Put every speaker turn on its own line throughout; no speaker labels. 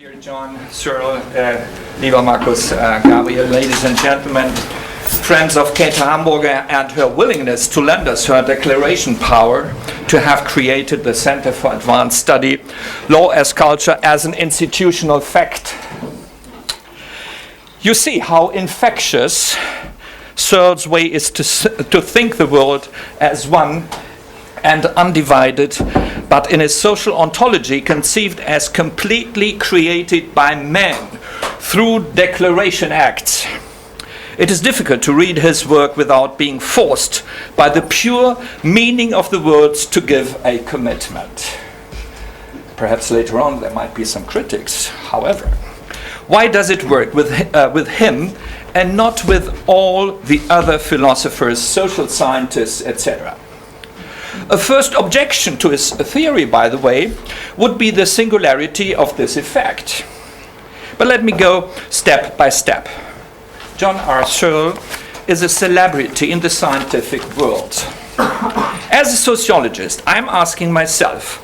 Dear John, Searle, lieber Markus, Gabriel, ladies and gentlemen, friends of Käte Hamburger and her willingness to lend us her declaration power to have created the Center for Advanced Study, Law as Culture as an institutional fact. You see how infectious Searle's way is to think the world as one and undivided, but in his social ontology conceived as completely created by men through declaration acts. It is difficult to read his work without being forced by the pure meaning of the words to give a commitment. Perhaps later on there might be some critics, however. Why does it work with him and not with all the other philosophers, social scientists, etc.? A first objection to his theory, by the way, would be the singularity of this effect. But let me go step by step. John R. Searle is a celebrity in the scientific world. As a sociologist, I'm asking myself,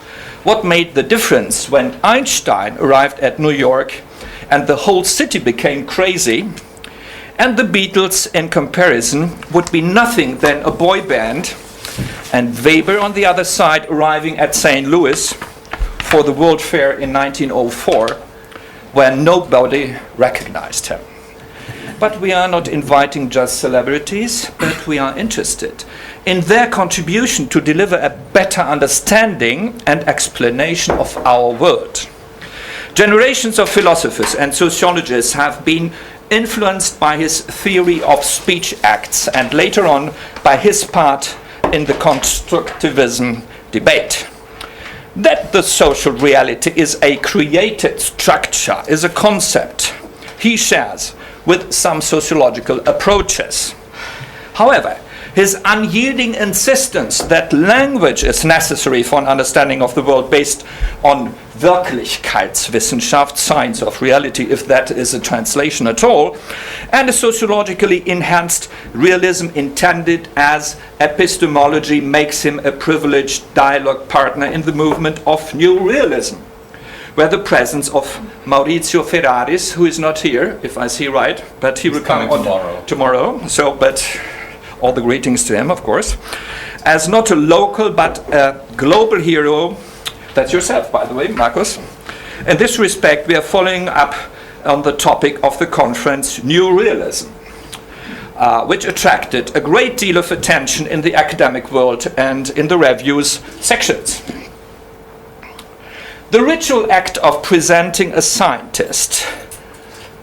what made the difference when Einstein arrived at New York and the whole city became crazy, and the Beatles, in comparison, would be nothing than a boy band, and Weber on the other side arriving at St. Louis for the World Fair in 1904, where nobody recognized him. But we are not inviting just celebrities, but we are interested in their contribution to deliver a better understanding and explanation of our world. Generations of philosophers and sociologists have been influenced by his theory of speech acts and later on by his part in the constructivism debate. That the social reality is a created structure is a concept he shares with some sociological approaches. However, his unyielding insistence that language is necessary for an understanding of the world based on Wirklichkeitswissenschaft, science of reality, if that is a translation at all, and a sociologically enhanced realism intended as epistemology makes him a privileged dialogue partner in the movement of new realism, where the presence of Maurizio Ferraris, who is not here, if I see right, but he will come on tomorrow. So, but all the greetings to him, of course, as not a local but a global hero. That's yourself, by the way, Markus. In this respect, we are following up on the topic of the conference New Realism, which attracted a great deal of attention in the academic world and in the reviews sections. The ritual act of presenting a scientist,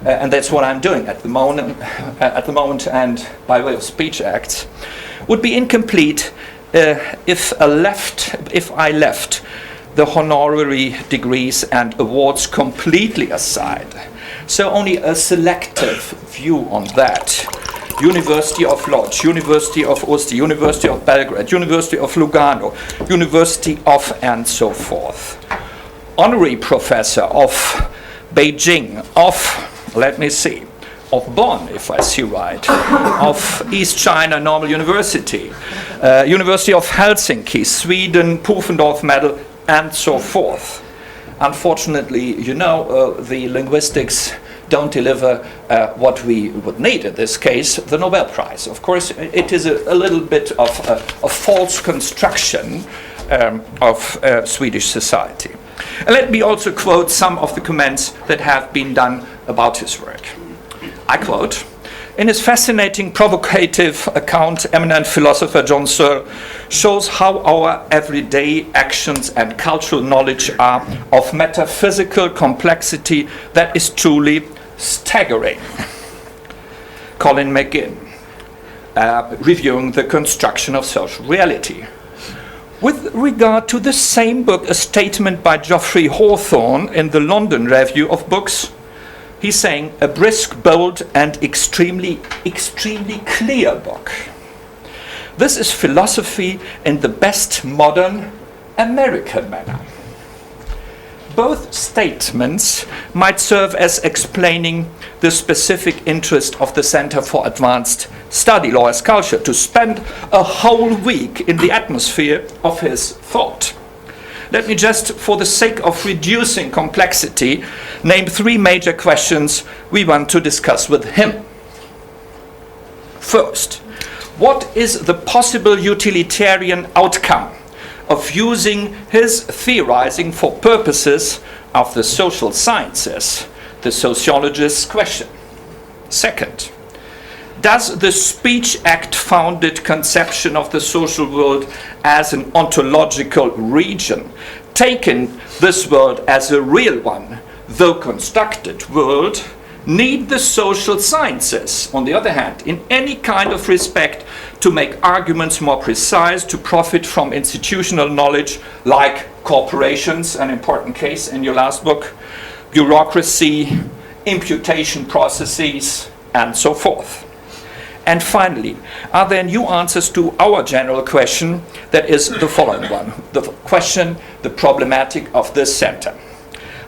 and that's what I'm doing at the moment and by way of speech acts, would be incomplete if I left the honorary degrees and awards completely aside. So only a selective view on that. University of Lodz, University of Usti, University of Belgrade, University of Lugano, University of and so forth. Honorary Professor of Beijing, of, let me see, of Bonn, if I see right, of East China Normal University, University of Helsinki, Sweden, Pufendorf Medal, and so forth. Unfortunately, you know, the linguistics don't deliver what we would need in this case, the Nobel Prize. Of course, it is a little bit of a false construction of Swedish society. And let me also quote some of the comments that have been done about his work. I quote, "In his fascinating, provocative account, eminent philosopher John Searle shows how our everyday actions and cultural knowledge are of metaphysical complexity that is truly staggering." Colin McGinn, reviewing the construction of social reality. With regard to the same book, a statement by Geoffrey Hawthorne in the London Review of Books, he's saying, "A brisk, bold, and extremely clear book. This is philosophy in the best modern American manner." Both statements might serve as explaining the specific interest of the Center for Advanced Study, Law as Culture, to spend a whole week in the atmosphere of his thought. let me just, for the sake of reducing complexity, name 3 major questions we want to discuss with him. First, what is the possible utilitarian outcome of using his theorizing for purposes of the social sciences? The sociologist's question. Second, does the Speech Act-founded conception of the social world as an ontological region, taking this world as a real one, though constructed world, need the social sciences, on the other hand, in any kind of respect, to make arguments more precise, to profit from institutional knowledge like corporations, an important case in your last book, bureaucracy, imputation processes, and so forth? And finally, are there new answers to our general question that is the following one? The question, the problematic of this center.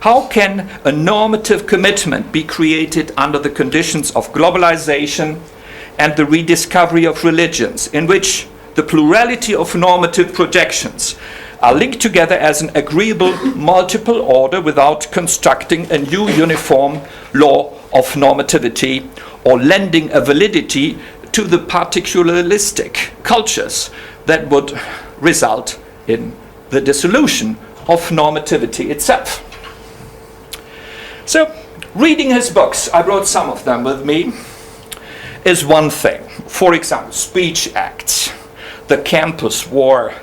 How can a normative commitment be created under the conditions of globalization and the rediscovery of religions, in which the plurality of normative projections are linked together as an agreeable multiple order without constructing a new uniform law of normativity or lending a validity to the particularistic cultures that would result in the dissolution of normativity itself? So, reading his books, I brought some of them with me, is one thing. For example, Speech Acts, the Campus War,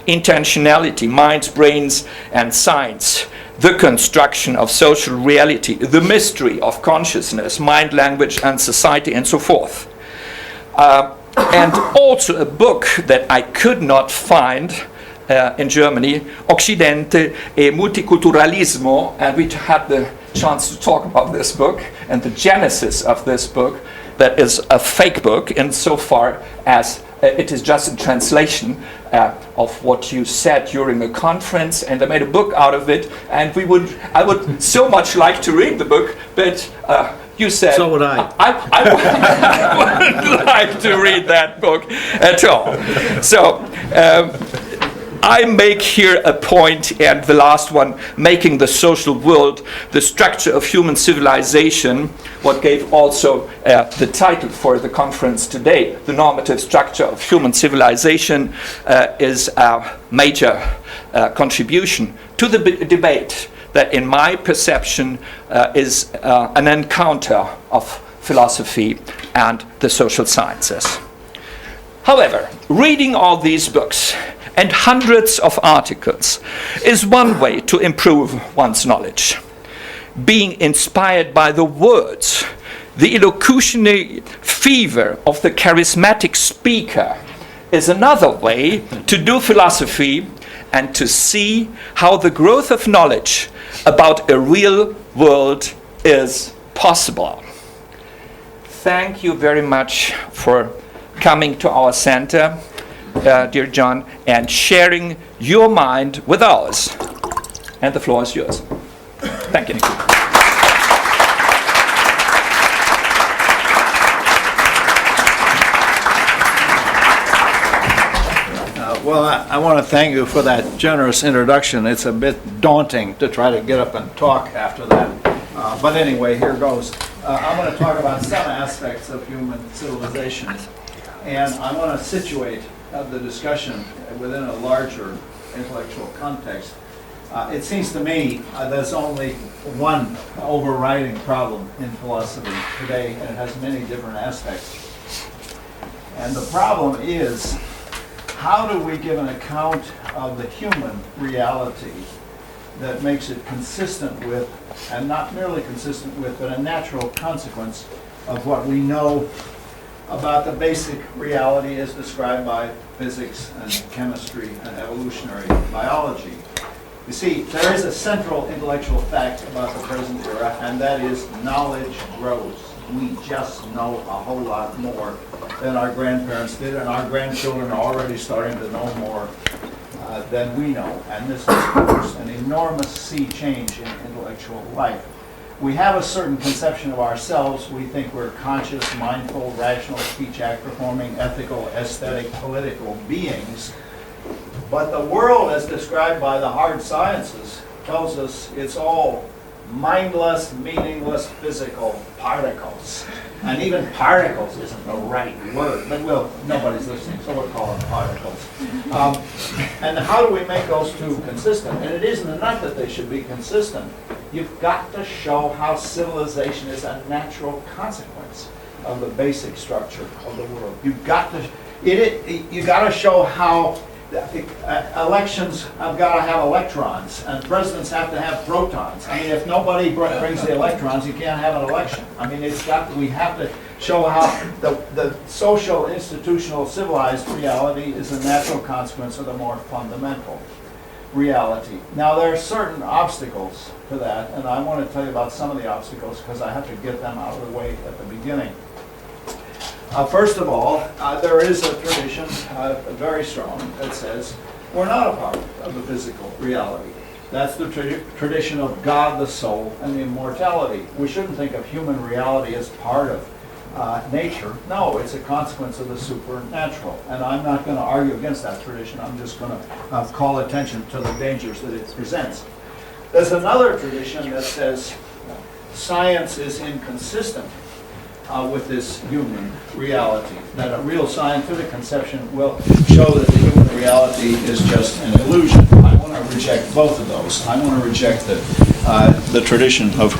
Intentionality, Minds, Brains, and Science, the Construction of Social Reality, The Mystery of Consciousness, Mind, Language, and Society, and so forth. And also a book that I could not find in Germany, Occidente e Multiculturalismo, and we had the chance to talk about this book and the genesis of this book, that is a fake book insofar as it is just a translation of what you said during a conference, and I made a book out of it, and I would so much like to read the book, but you said...
So would I.
I wouldn't like to read that book at all. So, I make here a point, and the last one, making the social world the structure of human civilization, what gave also the title for the conference today, the normative structure of human civilization, is a major contribution to the debate that, in my perception, is an encounter of philosophy and the social sciences. However, reading all these books and hundreds of articles is one way to improve one's knowledge. Being inspired by the words, the elocutionary fever of the charismatic speaker is another way to do philosophy and to see how the growth of knowledge about a real world is possible. Thank you very much for coming to our center, dear John, and sharing your mind with ours. And the floor is yours. Thank you, Nicod.
Well, I want to thank you for that generous introduction. It's a bit daunting to try to get up and talk after that. But anyway, here goes. I'm going to talk about some aspects of human civilization. And I want to situate the discussion within a larger intellectual context. It seems to me there's only one overriding problem in philosophy today, and it has many different aspects. And the problem is, how do we give an account of the human reality that makes it consistent with, and not merely consistent with, but a natural consequence of what we know about the basic reality as described by physics and chemistry and evolutionary biology. You see, there is a central intellectual fact about the present era, and that is knowledge grows. We just know a whole lot more than our grandparents did, and our grandchildren are already starting to know more than we know. And this is, of course, an enormous sea change in intellectual life. We have a certain conception of ourselves. We think we're conscious, mindful, rational, speech act performing, ethical, aesthetic, political beings. But the world as described by the hard sciences tells us it's all mindless, meaningless physical particles. And even particles isn't the right word, but nobody's listening, so we'll call them particles. And how do we make those two consistent? And it isn't enough that they should be consistent. You've got to show how civilization is a natural consequence of the basic structure of the world. You've got to show how elections have got to have electrons, and presidents have to have protons. I mean, if nobody brings the electrons, you can't have an election. I mean, we have to show how the social, institutional, civilized reality is a natural consequence of the more fundamental reality. Now, there are certain obstacles to that, and I want to tell you about some of the obstacles because I have to get them out of the way at the beginning. First of all, there is a tradition, very strong, that says we're not a part of the physical reality. That's the tradition of God, the soul, and immortality. We shouldn't think of human reality as part of nature. No, it's a consequence of the supernatural. And I'm not going to argue against that tradition. I'm just going to call attention to the dangers that it presents. There's another tradition that says science is inconsistent with this human reality, that a real scientific conception will show that the human reality is just an illusion. I want to reject both of those. I want to reject the tradition of...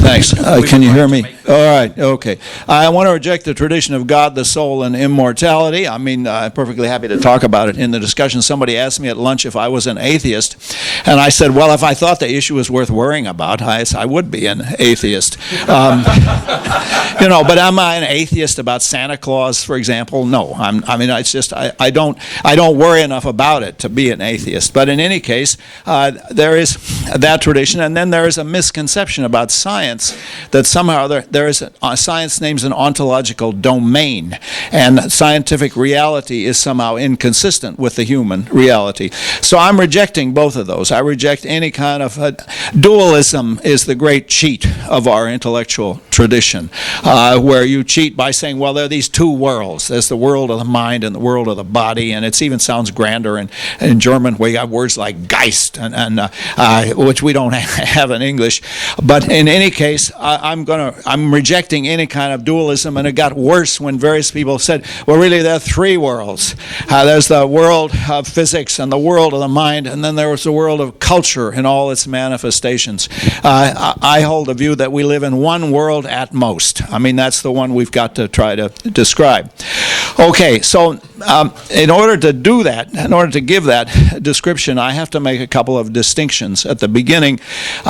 Thanks. Can you hear me? All right. Okay. I want to reject the tradition of God, the soul, and immortality. I mean, I'm perfectly happy to talk about it in the discussion. Somebody asked me at lunch if I was an atheist, and I said, well, if I thought the issue was worth worrying about, I would be an atheist. But am I an atheist about Santa Claus, for example? No. I don't worry enough about it to be an atheist. But in any case, there is that tradition, and then there is a misconception about science that somehow there is science names an ontological domain, and scientific reality is somehow inconsistent with the human reality. So I'm rejecting both of those. I reject any kind of dualism is the great cheat of our intellectual tradition, where you cheat by saying, well, there are these two worlds. There's the world of the mind and the world of the body, and it even sounds grander in German, where you have words like Geist, and which we don't have in English. But in any case, I'm rejecting any kind of dualism, and it got worse when various people said, well, really, there are three worlds. There's the world of physics and the world of the mind, and then there was the world of culture in all its manifestations. I hold the view that we live in one world at most. I mean, that's the one we've got to try to describe. Okay, so in order to do that, in order to give that description, I have to make a couple of distinctions at the beginning,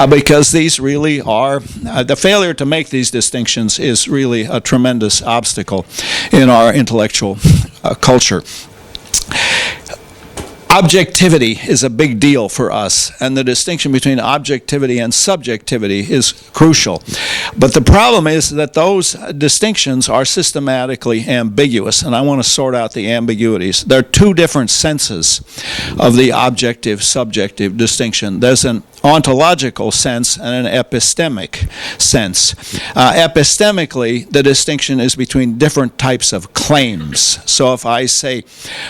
because these really are, the failure to make these distinctions is really a tremendous obstacle in our intellectual culture. Objectivity is a big deal for us, and the distinction between objectivity and subjectivity is crucial. But the problem is that those distinctions are systematically ambiguous, and I want to sort out the ambiguities. There are two different senses of the objective-subjective distinction. There's an ontological sense and an epistemic sense. Epistemically, the distinction is between different types of claims. So if I say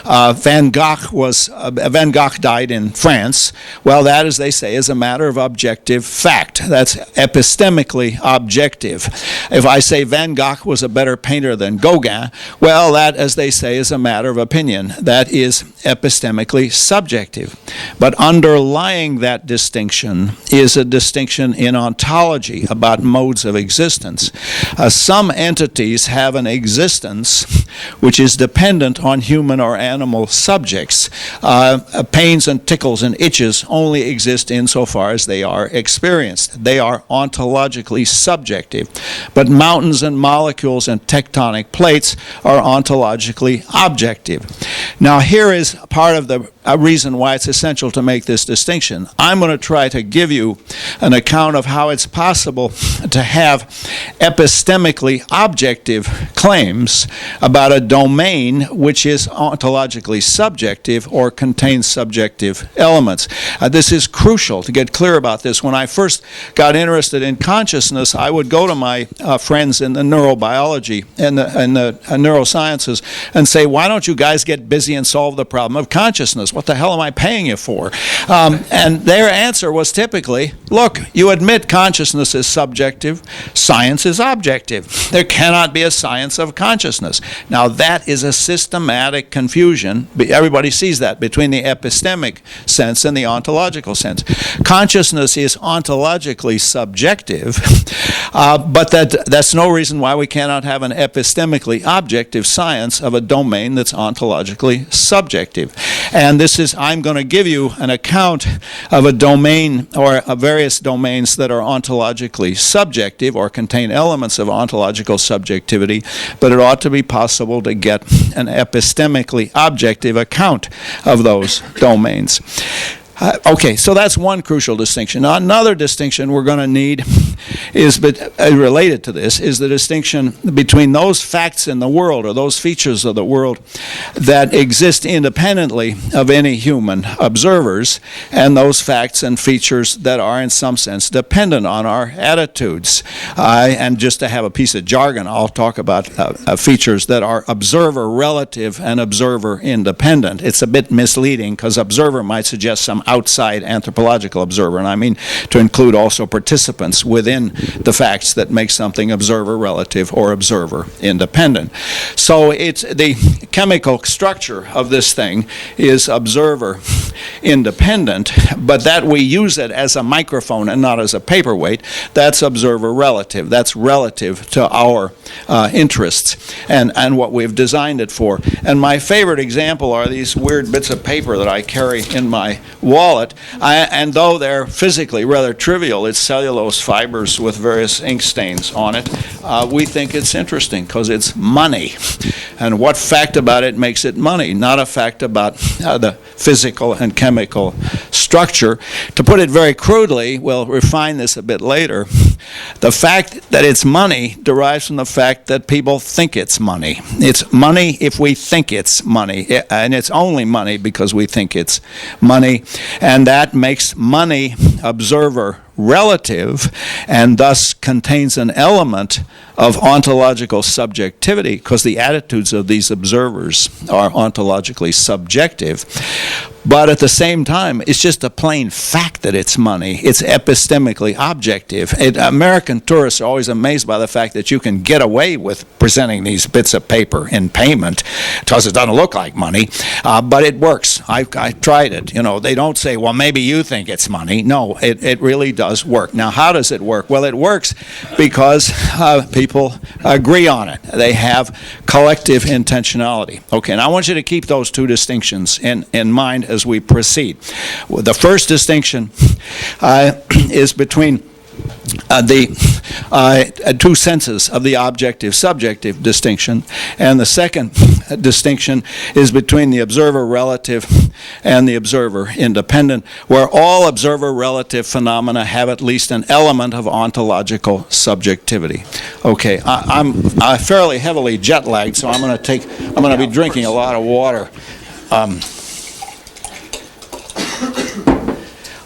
Van Gogh died in France, well, that, as they say, is a matter of objective fact. That's epistemically objective. If I say Van Gogh was a better painter than Gauguin, well, that, as they say, is a matter of opinion. That is epistemically subjective. But underlying that distinction is a distinction in ontology about modes of existence. Some entities have an existence which is dependent on human or animal subjects. Pains and tickles and itches only exist insofar as they are experienced. They are ontologically subjective. But mountains and molecules and tectonic plates are ontologically objective. Now, here is part of the reason why it's essential to make this distinction. I'm going to try to give you an account of how it's possible to have epistemically objective claims about a domain which is ontologically subjective or contains subjective elements. This is crucial to get clear about this. When I first got interested in consciousness, I would go to my friends in the neurobiology and the neurosciences and say, why don't you guys get busy and solve the problem of consciousness? What the hell am I paying you for? And their answer was typically, look, you admit consciousness is subjective, science is objective. There cannot be a science of consciousness. Now that is a systematic confusion. Everybody sees that between the epistemic sense and the ontological sense. Consciousness is ontologically subjective, but that's no reason why we cannot have an epistemically objective science of a domain that's ontologically subjective. And this is, I'm going to give you an account of a domain or various domains that are ontologically subjective or contain elements of ontological subjectivity, but it ought to be possible to get an epistemically objective account of those domains. Okay, so that's one crucial distinction. Now, another distinction we're going to need is related to this, is the distinction between those facts in the world or those features of the world that exist independently of any human observers and those facts and features that are in some sense dependent on our attitudes. And just to have a piece of jargon, I'll talk about features that are observer relative and observer independent. It's a bit misleading because observer might suggest some outside anthropological observer, and I mean to include also participants within the facts that make something observer relative or observer independent. So it's the chemical structure of this thing is observer independent, but that we use it as a microphone and not as a paperweight, that's observer relative. That's relative to our interests and what we've designed it for. And my favorite example are these weird bits of paper that I carry in my wallet, and though they're physically rather trivial, it's cellulose fibers with various ink stains on it, we think it's interesting because it's money. And what fact about it makes it money? Not a fact about the physical and chemical structure. To put it very crudely, we'll refine this a bit later, the fact that it's money derives from the fact that people think it's money. It's money if we think it's money, and it's only money because we think it's money, and that makes money observer relative and thus contains an element of ontological subjectivity because the attitudes of these observers are ontologically subjective. But at the same time, it's just a plain fact that it's money. It's epistemically objective. American tourists are always amazed by the fact that you can get away with presenting these bits of paper in payment because it doesn't look like money, but it works. I tried it. You know, they don't say, well, maybe you think it's money. No, it really does work. Now, how does it work? Well, it works because people agree on it. They have collective intentionality. Okay, and I want you to keep those two distinctions in mind as we proceed. Well, the first distinction is between the two senses of the objective-subjective distinction, and the second distinction is between the observer-relative and the observer-independent, where all observer-relative phenomena have at least an element of ontological subjectivity. Okay, I'm fairly heavily jet-lagged, so I'm going to be drinking a lot of water.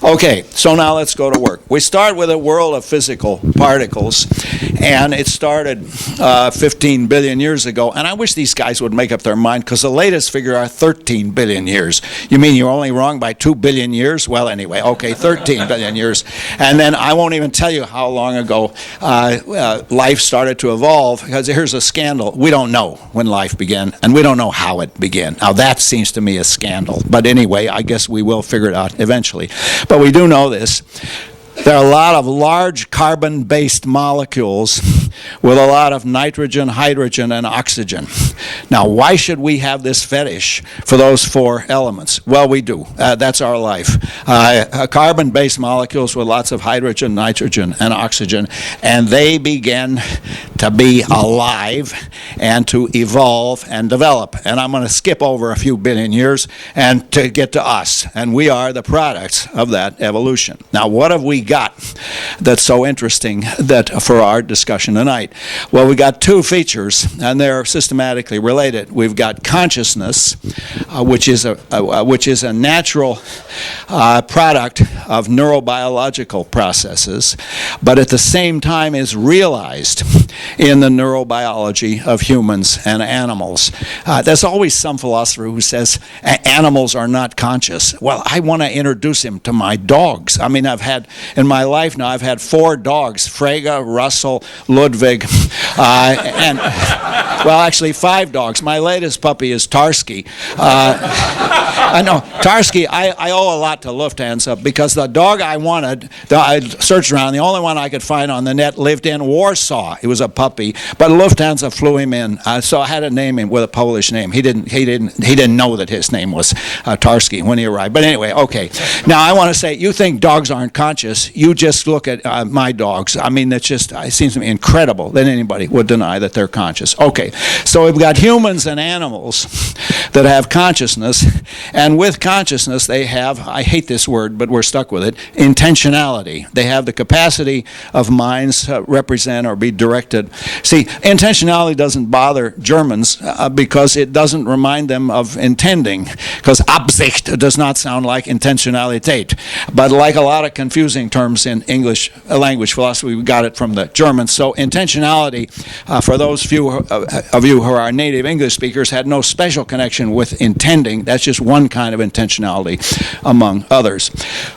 Okay, so now let's go to work. We start with a world of physical particles, and it started 15 billion years ago, and I wish these guys would make up their mind, because the latest figure are 13 billion years. You mean you're only wrong by 2 billion years? Well, anyway, okay, 13 billion years. And then I won't even tell you how long ago life started to evolve, because here's a scandal. We don't know when life began, and we don't know how it began. Now, that seems to me a scandal. But anyway, I guess we will figure it out eventually. But we do know this. There are a lot of large carbon-based molecules with a lot of nitrogen, hydrogen, and oxygen. Now, why should we have this fetish for those four elements? Well, we do. That's our life. Carbon-based molecules with lots of hydrogen, nitrogen, and oxygen, and they begin to be alive and to evolve and develop. And I'm going to skip over a few billion years and to get to us. And we are the products of that evolution. Now, what have we got that's so interesting that for our discussion tonight? Well, we got two features, and they're systematically related. We've got consciousness, which is a natural product of neurobiological processes, but at the same time is realized in the neurobiology of humans and animals. There's always some philosopher who says animals are not conscious. Well, I want to introduce him to my dogs. I mean, in my life now, I've had 4 dogs, Frege, Russell, Ludwig, and, well, actually 5 dogs. My latest puppy is Tarski. I know, Tarski, I owe a lot to Lufthansa because the dog I wanted, I searched around, the only one I could find on the net lived in Warsaw. He was a puppy, but Lufthansa flew him in, so I had to name him with a Polish name. He didn't know that his name was Tarski when he arrived. But anyway, okay. Now I want to say, you think dogs aren't conscious? You just look at my dogs. I mean, it seems to me incredible that anybody would deny that they're conscious. Okay, so we've got humans and animals that have consciousness, and with consciousness they have, I hate this word, but we're stuck with it, intentionality. They have the capacity of minds represent or be directed. See, intentionality doesn't bother Germans because it doesn't remind them of intending, because Absicht does not sound like intentionalität. But like a lot of confusing terms in English language philosophy, we got it from the Germans. So intentionality, for those few of you who are native English speakers, had no special connection with intending. That's just one kind of intentionality among others.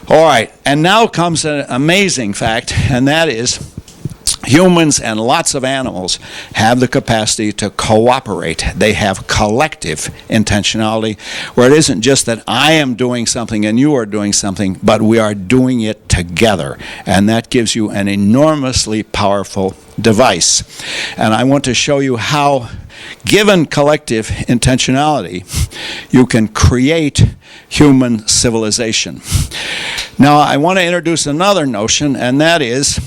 All right, and now comes an amazing fact, and that is humans and lots of animals have the capacity to cooperate. They have collective intentionality, where it isn't just that I am doing something and you are doing something, but we are doing it together. And that gives you an enormously powerful device. And I want to show you how, given collective intentionality, you can create human civilization. Now, I want to introduce another notion, and that is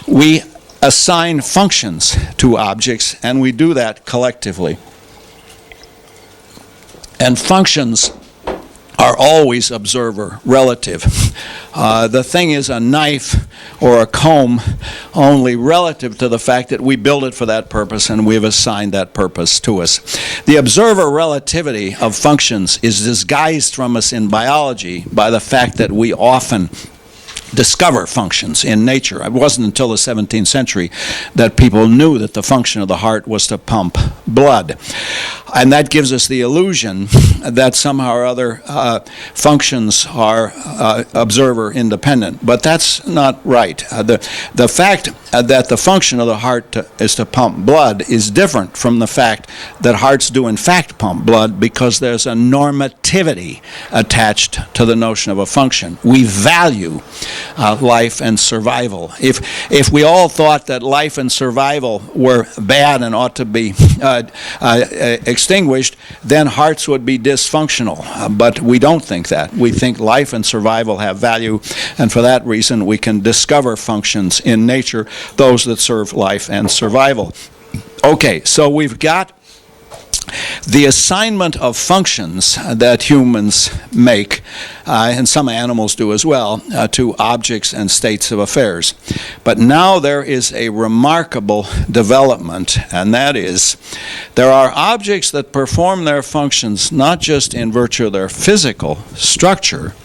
we assign functions to objects, and we do that collectively. And functions are always observer relative. The thing is a knife or a comb only relative to the fact that we build it for that purpose and we've assigned that purpose to us. The observer relativity of functions is disguised from us in biology by the fact that we often discover functions in nature. It wasn't until the 17th century that people knew that the function of the heart was to pump blood. And that gives us the illusion that somehow or other functions are observer independent. But that's not right. The fact that the function of the heart is to pump blood is different from the fact that hearts do in fact pump blood, because there's a normativity attached to the notion of a function. We value life and survival. If we all thought that life and survival were bad and ought to be extinguished, then hearts would be dysfunctional. But we don't think that. We think life and survival have value, and for that reason we can discover functions in nature, those that serve life and survival. Okay, so we've got the assignment of functions that humans make, and some animals do as well, to objects and states of affairs. But now there is a remarkable development, and that is there are objects that perform their functions not just in virtue of their physical structure,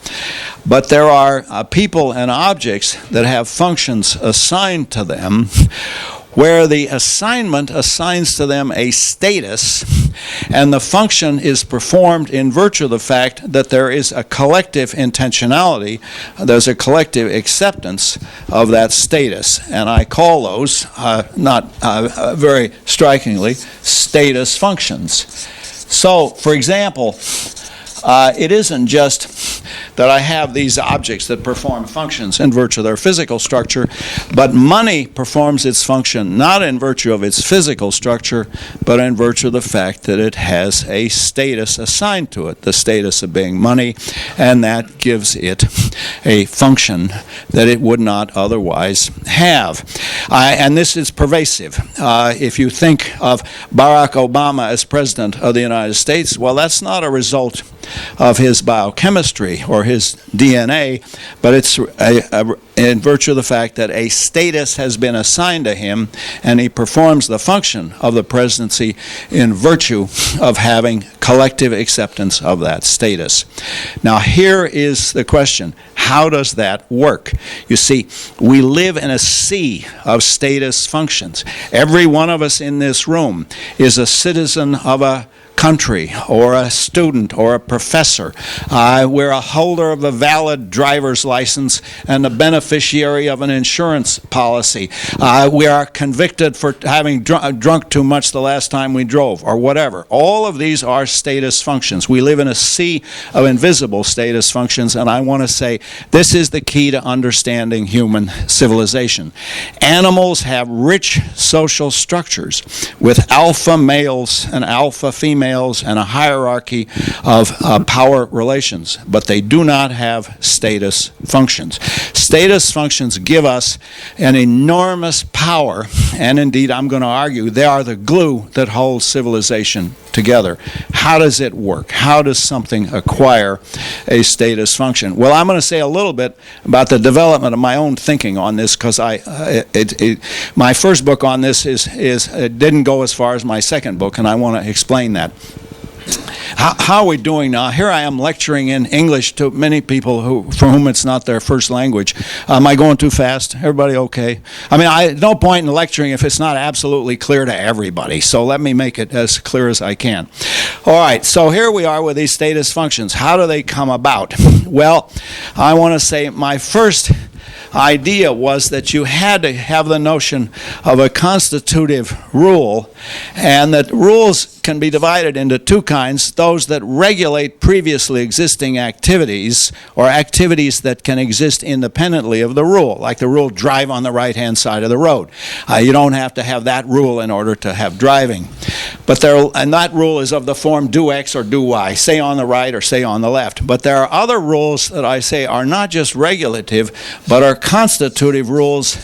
but there are people and objects that have functions assigned to them, where the assignment assigns to them a status, and the function is performed in virtue of the fact that there is a collective intentionality, there's a collective acceptance of that status. And I call those, not very strikingly, status functions. So, for example, it isn't just that I have these objects that perform functions in virtue of their physical structure, but money performs its function not in virtue of its physical structure, but in virtue of the fact that it has a status assigned to it, the status of being money, and that gives it a function that it would not otherwise have. And this is pervasive. If you think of Barack Obama as President of the United States, well, that's not a result of his biochemistry or his DNA, but it's in virtue of the fact that a status has been assigned to him, and he performs the function of the presidency in virtue of having collective acceptance of that status. Now, here is the question. How does that work? You see, we live in a sea of status functions. Every one of us in this room is a citizen of a country, or a student, or a professor. We're a holder of a valid driver's license and a beneficiary of an insurance policy. We are convicted for having drunk too much the last time we drove, or whatever. All of these are status functions. We live in a sea of invisible status functions, and I want to say this is the key to understanding human civilization. Animals have rich social structures with alpha males and alpha females and a hierarchy of power relations, but they do not have status functions. Status functions give us an enormous power, and indeed, I'm going to argue, they are the glue that holds civilization together. How does it work? How does something acquire a status function? Well, I'm going to say a little bit about the development of my own thinking on this, because my first book on this didn't go as far as my second book, and I want to explain that. How are we doing now? Here I am lecturing in English to many people for whom it's not their first language. Am I going too fast? Everybody okay? I mean, no point in lecturing if it's not absolutely clear to everybody. So let me make it as clear as I can. All right, so here we are with these status functions. How do they come about? Well, I want to say my first idea was that you had to have the notion of a constitutive rule, and that rules can be divided into two kinds: those that regulate previously existing activities, or activities that can exist independently of the rule, like the rule drive on the right-hand side of the road. You don't have to have that rule in order to have driving. And that rule is of the form do X or do Y, say on the right or say on the left. But there are other rules that I say are not just regulative, but are constitutive rules,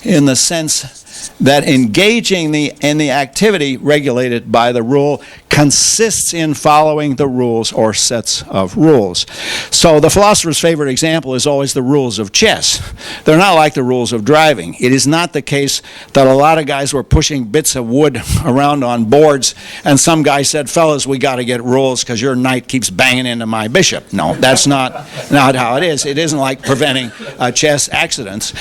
in the sense that engaging in the activity regulated by the rule consists in following the rules or sets of rules. So the philosopher's favorite example is always the rules of chess. They're not like the rules of driving. It is not the case that a lot of guys were pushing bits of wood around on boards and some guy said, fellas, we got to get rules because your knight keeps banging into my bishop. No, that's not how it is. It isn't like preventing chess accidents.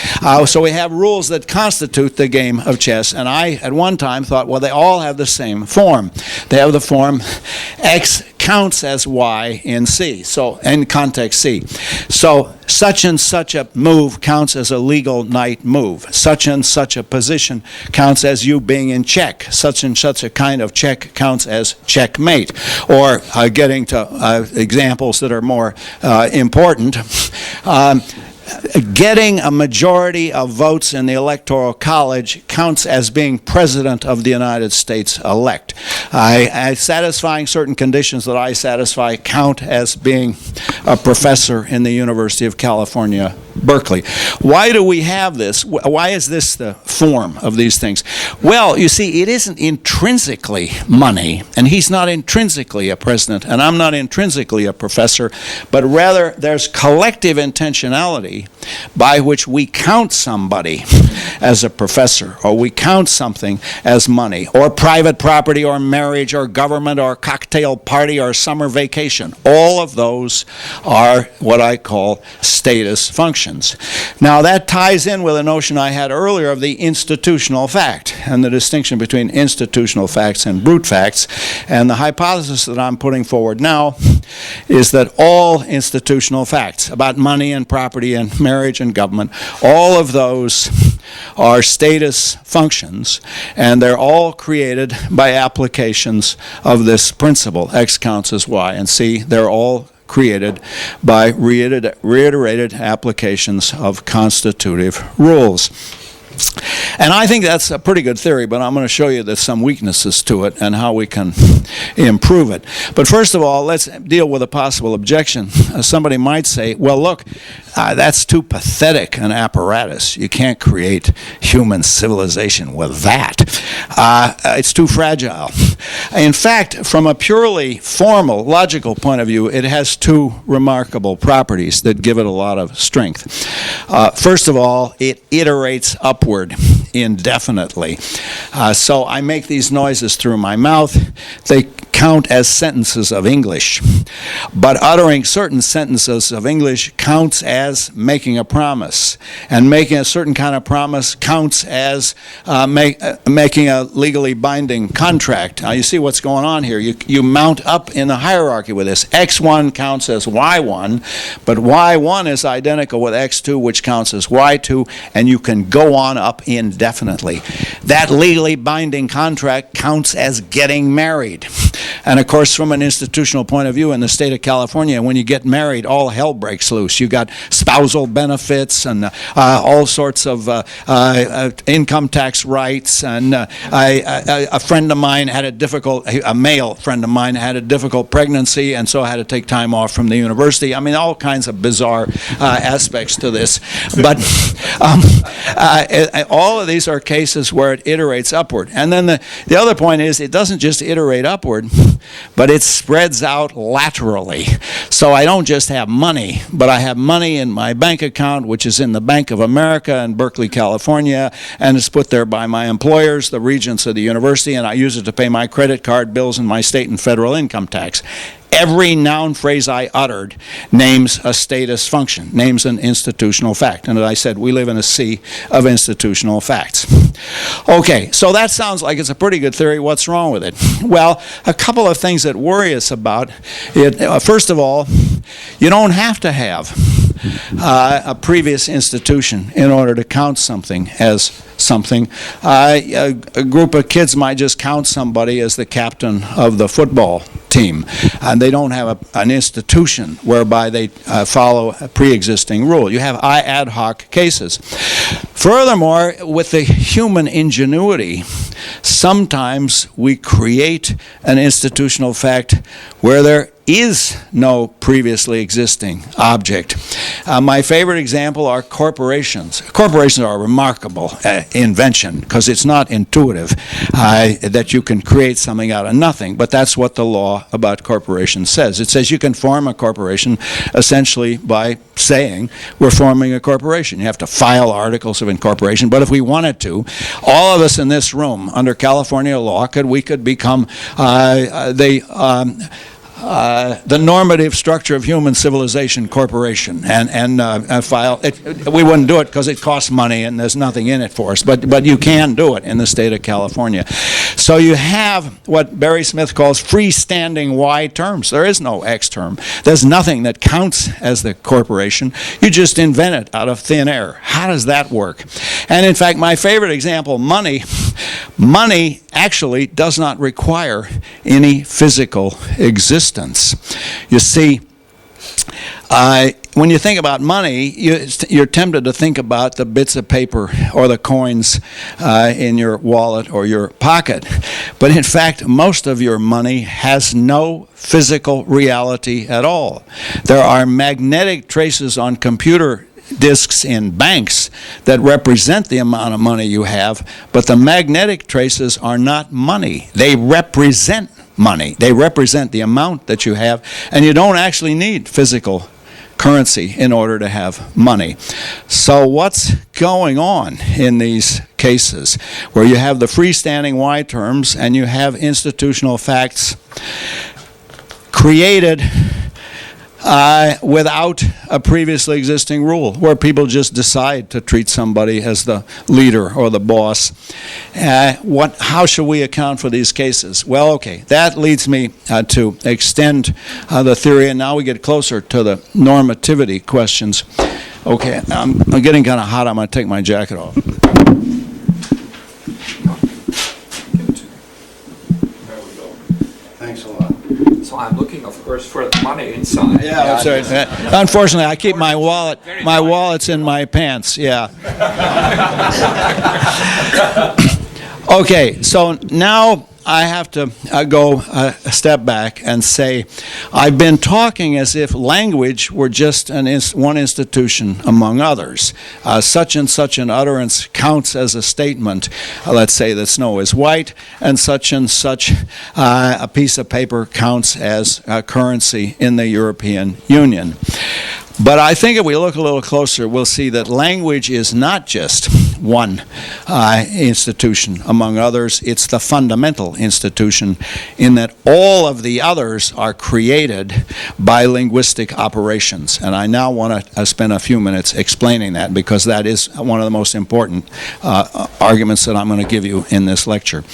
So we have rules that constitute the game of chess, and I at one time thought, well, they all have the same form. They have the form X counts as Y in C, so in context C. So such and such a move counts as a legal knight move. Such and such a position counts as you being in check. Such and such a kind of check counts as checkmate. Or getting to examples that are more important, getting a majority of votes in the Electoral College counts as being President of the United States elect. Satisfying certain conditions that I satisfy count as being a professor in the University of California, Berkeley. Why do we have this? Why is this the form of these things? Well, you see, it isn't intrinsically money, and he's not intrinsically a president, and I'm not intrinsically a professor, but rather there's collective intentionality by which we count somebody as a professor, or we count something as money, or private property, or marriage, or government, or cocktail party, or summer vacation. All of those are what I call status functions. Now that ties in with a notion I had earlier of the institutional fact, and the distinction between institutional facts and brute facts. And the hypothesis that I'm putting forward now is that all institutional facts about money and property and marriage and government, all of those are status functions, and they're all created by applications of this principle, X counts as Y, and C, they're all created by reiterated applications of constitutive rules. And I think that's a pretty good theory, but I'm going to show you there's some weaknesses to it and how we can improve it. But first of all, let's deal with a possible objection. Somebody might say, well, look, that's too pathetic an apparatus. You can't create human civilization with that. It's too fragile. In fact, from a purely formal, logical point of view, it has two remarkable properties that give it a lot of strength. First of all, it iterates upward indefinitely. So I make these noises through my mouth. They count as sentences of English. But uttering certain sentences of English counts as making a promise. And making a certain kind of promise counts as making a legally binding contract. Now you see what's going on here. You mount up in the hierarchy with this. X1 counts as Y1, but Y1 is identical with X2, which counts as Y2, and you can go on up indefinitely. That legally binding contract counts as getting married. And of course, from an institutional point of view, in the state of California, when you get married, all hell breaks loose. You got spousal benefits and all sorts of income tax rights. And a friend of mine had a male friend of mine had a difficult pregnancy, and so had to take time off from the university. I mean, all kinds of bizarre aspects to this. But all of these are cases where it iterates upward. And then the other point is, it doesn't just iterate upward, but it spreads out laterally. So I don't just have money, but I have money in my bank account, which is in the Bank of America in Berkeley, California, and it's put there by my employers, the regents of the university, and I use it to pay my credit card bills and my state and federal income tax. Every noun phrase I uttered names a status function, names an institutional fact. And as I said, we live in a sea of institutional facts. Okay, so that sounds like it's a pretty good theory. What's wrong with it? Well, a couple of things that worry us about it. First of all, you don't have to have a previous institution in order to count something as something. A group of kids might just count somebody as the captain of the football team, and they don't have an institution whereby they follow a pre-existing rule. You have ad hoc cases. Furthermore, with the human ingenuity, sometimes we create an institutional fact where there is no previously existing object. My favorite example are corporations. Corporations are a remarkable invention because it's not intuitive that you can create something out of nothing, but that's what the law about corporations says. It says you can form a corporation essentially by saying we're forming a corporation. You have to file articles of incorporation, but if we wanted to, all of us in this room under California law we could become the normative structure of human civilization corporation and file it. We wouldn't do it because it costs money and there's nothing in it for us, but you can do it in the state of California. So you have what Barry Smith calls freestanding Y terms. There is no X term. There's nothing that counts as the corporation. You just invent it out of thin air. How does that work? And in fact, my favorite example, money actually does not require any physical existence. You see, when you think about money, you're tempted to think about the bits of paper or the coins in your wallet or your pocket. But in fact, most of your money has no physical reality at all. There are magnetic traces on computer disks in banks that represent the amount of money you have, but the magnetic traces are not money. They represent money. They represent the amount that you have, and you don't actually need physical currency in order to have money. So what's going on in these cases where you have the freestanding Y terms and you have institutional facts created without a previously existing rule, where people just decide to treat somebody as the leader or the boss? How should we account for these cases? Well, okay, that leads me to extend the theory, and now we get closer to the normativity questions. Okay, I'm getting kind of hot. I'm going to take my jacket off.
There we go. Thanks a lot. It's
so I'm looking, of course, for the money inside.
Yeah, sorry. Unfortunately, I keep my wallet. My wallet's in my pants. Yeah. Okay, so now I have to go a step back and say I've been talking as if language were just one institution among others. Such and such an utterance counts as a statement. Let's say that snow is white, and such a piece of paper counts as currency in the European Union. But I think if we look a little closer, we'll see that language is not just one institution among others. It's the fundamental institution in that all of the others are created by linguistic operations. And I now want to spend a few minutes explaining that, because that is one of the most important arguments that I'm going to give you in this lecture.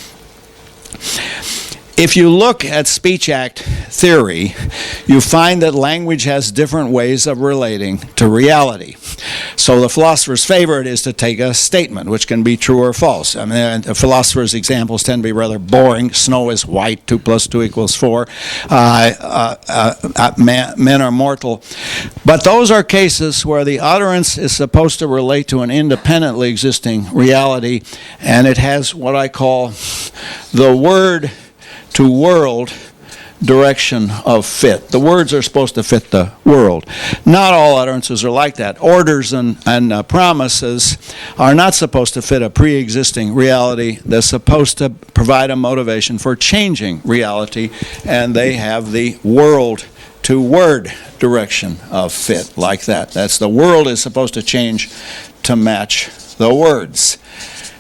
If you look at speech act theory, you find that language has different ways of relating to reality. So the philosopher's favorite is to take a statement, which can be true or false. I mean, the philosopher's examples tend to be rather boring. Snow is white, 2 + 2 = 4. Men are mortal. But those are cases where the utterance is supposed to relate to an independently existing reality, and it has what I call the word to world direction of fit. The words are supposed to fit the world. Not all utterances are like that. Orders and promises are not supposed to fit a pre-existing reality. They're supposed to provide a motivation for changing reality, and they have the world to word direction of fit like that. That's the world is supposed to change to match the words.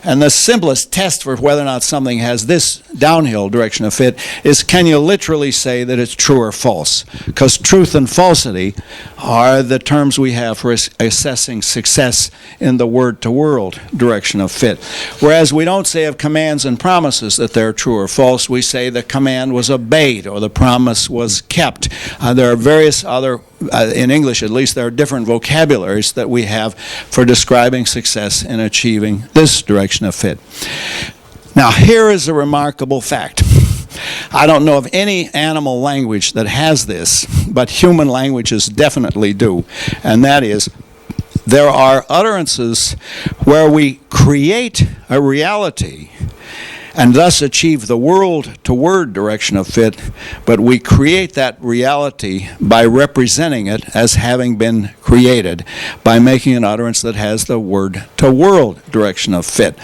And the simplest test for whether or not something has this downhill direction of fit is, can you literally say that it's true or false? Because truth and falsity are the terms we have for assessing success in the word-to-world direction of fit. Whereas we don't say of commands and promises that they're true or false. We say the command was obeyed or the promise was kept. There are various other, in English at least, there are different vocabularies that we have for describing success in achieving this direction of fit. Now, here is a remarkable fact. I don't know of any animal language that has this, but human languages definitely do. And that is, there are utterances where we create a reality and thus achieve the world-to-word direction of fit, but we create that reality by representing it as having been created, by making an utterance that has the word-to-world direction of fit.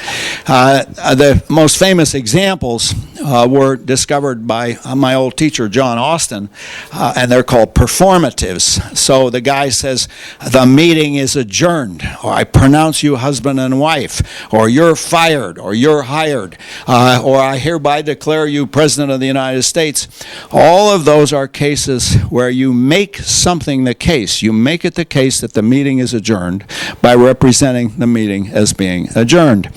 The most famous examples were discovered by my old teacher, John Austin, and they're called performatives. So the guy says, the meeting is adjourned, or I pronounce you husband and wife, or you're fired, or you're hired, or I hereby declare you President of the United States. All of those are cases where you make something the case. You make it the case that the meeting is adjourned by representing the meeting as being adjourned.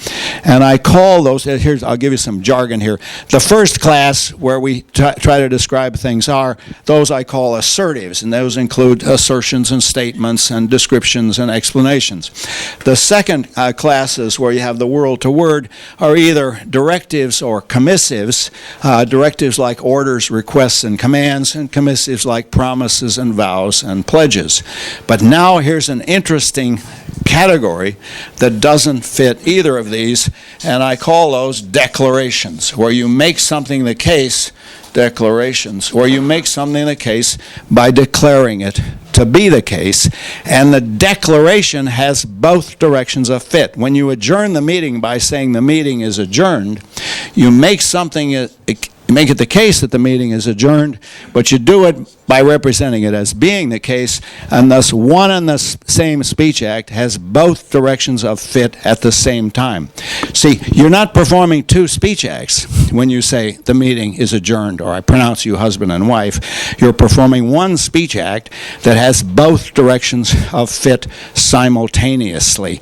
And I call those, I'll give you some jargon here. The first class where we try to describe things are those I call assertives, and those include assertions and statements and descriptions and explanations. The second classes where you have the word-to-word are either directives or commissives, directives like orders, requests, and commands, and commissives like promises and vows and pledges. But now here's an interesting category that doesn't fit either of these, and I call those declarations, where you make something the case, declarations, where you make something the case by declaring it to be the case, and the declaration has both directions of fit. When you adjourn the meeting by saying the meeting is adjourned, you make something, make it the case that the meeting is adjourned, but you do it by representing it as being the case, and thus one and the same speech act has both directions of fit at the same time. See, you're not performing two speech acts when you say the meeting is adjourned or I pronounce you husband and wife. You're performing one speech act that has both directions of fit simultaneously.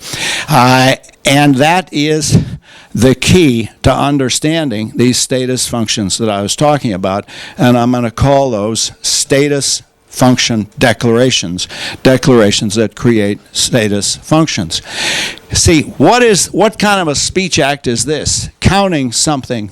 And that is the key to understanding these status functions that I was talking about, and I'm going to call those status function declarations, declarations that create status functions. See, what kind of a speech act is this? counting something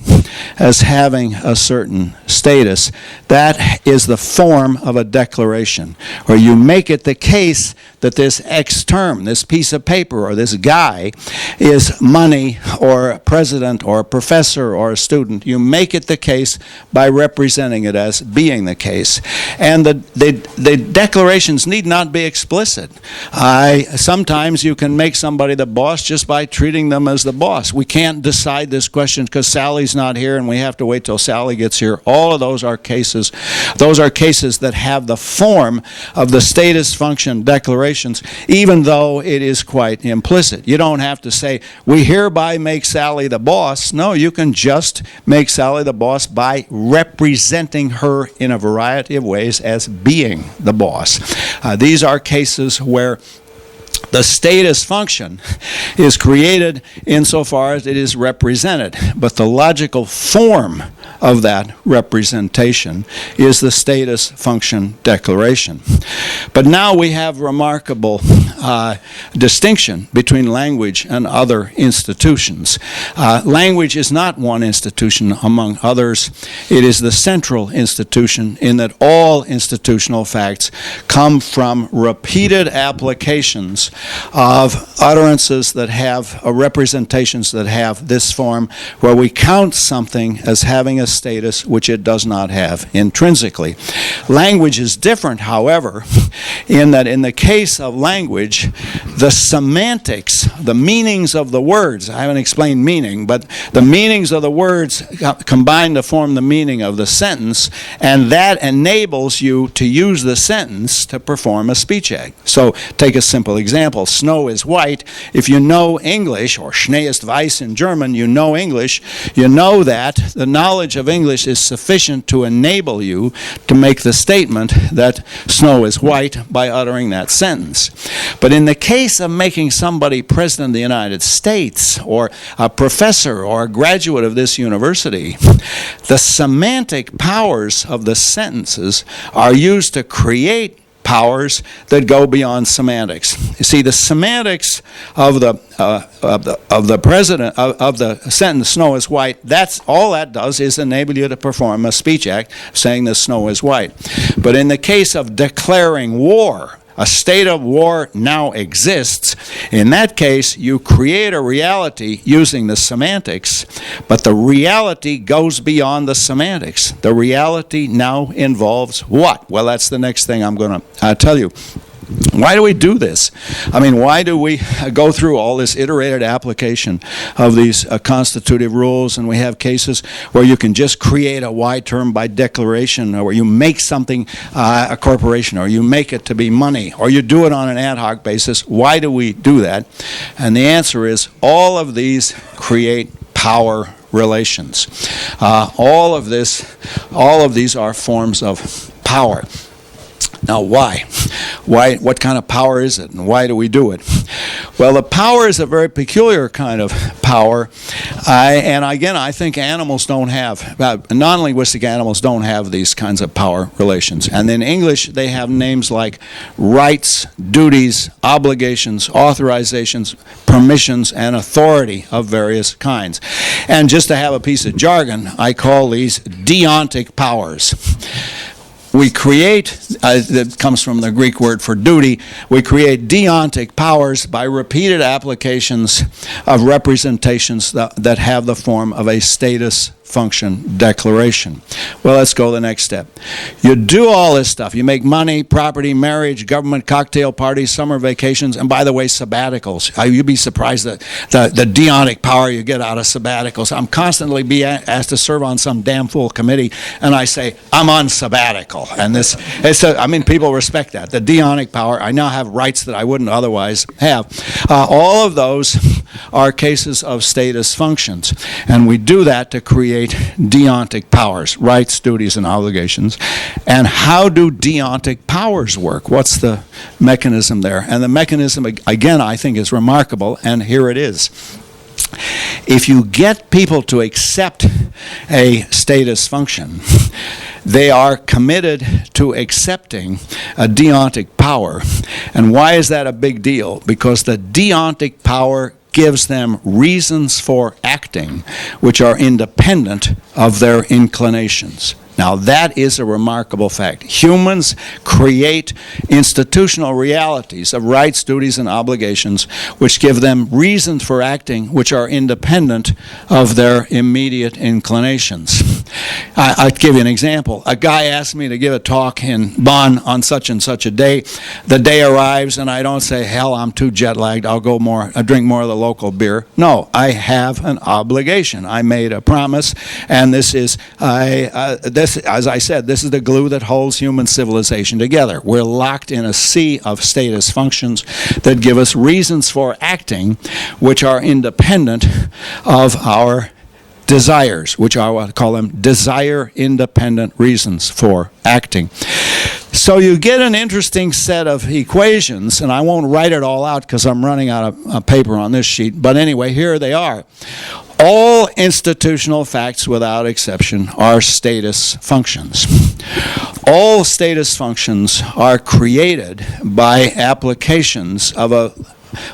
as having a certain status, that is the form of a declaration, where you make it the case that this X term, this piece of paper or this guy, is money or a president or a professor or a student. You make it the case by representing it as being the case. And the declarations need not be explicit. Sometimes you can make somebody the boss just by treating them as the boss. We can't decide this question because Sally's not here and we have to wait till Sally gets here. All of those are cases. Those are cases that have the form of the status function declarations, even though it is quite implicit. You don't have to say, we hereby make Sally the boss. No, you can just make Sally the boss by representing her in a variety of ways as being the boss. These are cases where the status function is created insofar as it is represented, but the logical form of that representation is the status function declaration. But now we have remarkable distinction between language and other institutions. Language is not one institution among others. It is the central institution in that all institutional facts come from repeated applications of utterances that have representations that have this form, where we count something as having a status which it does not have intrinsically. Language is different, however, in that in the case of language, the semantics, the meanings of the words, I haven't explained meaning, but the meanings of the words combine to form the meaning of the sentence, and that enables you to use the sentence to perform a speech act. So take a simple example. Snow is white. If you know English, or Schnee ist weiß in German, you know English, you know that the knowledge of English is sufficient to enable you to make the statement that snow is white by uttering that sentence. But in the case of making somebody president of the United States, or a professor, or a graduate of this university, the semantic powers of the sentences are used to create powers that go beyond semantics. You see, the semantics of the president of the sentence "snow is white," that's all that does is enable you to perform a speech act saying the snow is white. But in the case of declaring war, a state of war now exists. In that case, you create a reality using the semantics, but the reality goes beyond the semantics. The reality now involves what? Well, that's the next thing I'm going to tell you. Why do we do this? I mean, why do we go through all this iterated application of these constitutive rules, and we have cases where you can just create a Y term by declaration, or where you make something a corporation, or you make it to be money, or you do it on an ad hoc basis? Why do we do that? And the answer is all of these create power relations. All of these are forms of power. Now, why? What kind of power is it, and why do we do it? Well, the power is a very peculiar kind of power, and again, I think animals don't have, non-linguistic animals don't have these kinds of power relations. And in English, they have names like rights, duties, obligations, authorizations, permissions, and authority of various kinds. And just to have a piece of jargon, I call these deontic powers. We create, that comes from the Greek word for duty, we create deontic powers by repeated applications of representations that have the form of a status function declaration. Well, let's go to the next step. You do all this stuff. You make money, property, marriage, government, cocktail parties, summer vacations, and by the way, sabbaticals. You'd be surprised that the deontic power you get out of sabbaticals. I'm constantly being asked to serve on some damn fool committee, and I say, I'm on sabbatical. And people respect that. The deontic power, I now have rights that I wouldn't otherwise have. All of those are cases of status functions, and we do that to create deontic powers, rights, duties, and obligations. And how do deontic powers work? What's the mechanism there? And the mechanism, again, I think is remarkable, and here it is. If you get people to accept a status function, they are committed to accepting a deontic power. And why is that a big deal? Because the deontic power gives them reasons for acting which are independent of their inclinations. Now, that is a remarkable fact. Humans create institutional realities of rights, duties, and obligations which give them reasons for acting which are independent of their immediate inclinations. I'll give you an example. A guy asked me to give a talk in Bonn on such and such a day. The day arrives, and I don't say, hell, I'm too jet-lagged, I'll drink more of the local beer. No, I have an obligation. I made a promise, and this is, as I said, this is the glue that holds human civilization together. We're locked in a sea of status functions that give us reasons for acting which are independent of our desires, which are what I call them desire-independent reasons for acting. So you get an interesting set of equations, and I won't write it all out because I'm running out of paper on this sheet, but anyway, here they are. All institutional facts without exception are status functions. All status functions are created by applications of a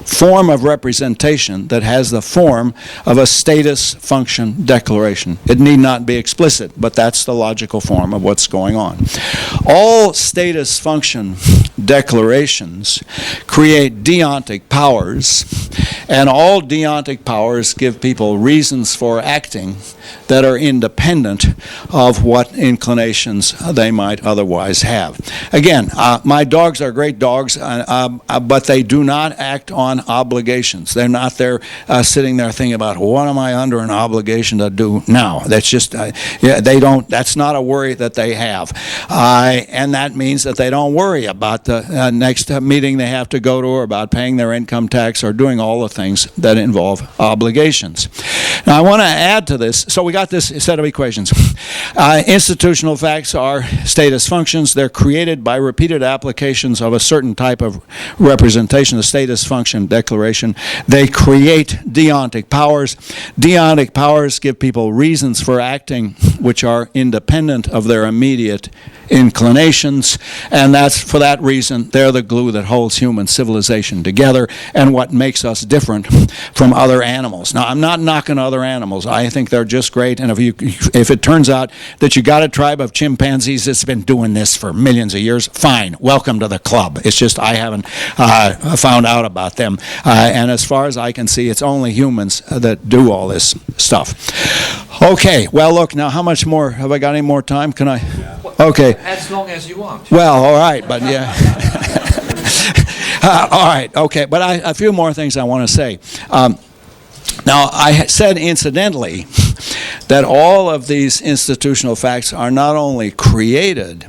form of representation that has the form of a status function declaration. It need not be explicit, but that's the logical form of what's going on. All status function declarations create deontic powers, and all deontic powers give people reasons for acting that are independent of what inclinations they might otherwise have. Again, my dogs are great dogs, but they do not act on obligations. They're not there sitting there thinking about, what am I under an obligation to do now? That's just, they don't, that's not a worry that they have. And that means that they don't worry about the next meeting they have to go to, or about paying their income tax, or doing all the things that involve obligations. Now I want to add to this, so we got this set of equations. Institutional facts are status functions. They're created by repeated applications of a certain type of representation, the status function declaration. They create deontic powers. Deontic powers give people reasons for acting which are independent of their immediate inclinations, and that's for that reason they're the glue that holds human civilization together and what makes us different from other animals. Now, I'm not knocking other animals. I think they're just great, and if it turns out that you got a tribe of chimpanzees that's been doing this for millions of years, fine, welcome to the club. It's just I haven't found out about them, and as far as I can see, it's only humans that do all this stuff. Okay, well, look, now how much more? Have I got any more time? Can I? Okay.
As long as you want.
Well, all right, but yeah. All right, okay, but a few more things I want to say. Now, I said incidentally that all of these institutional facts are not only created,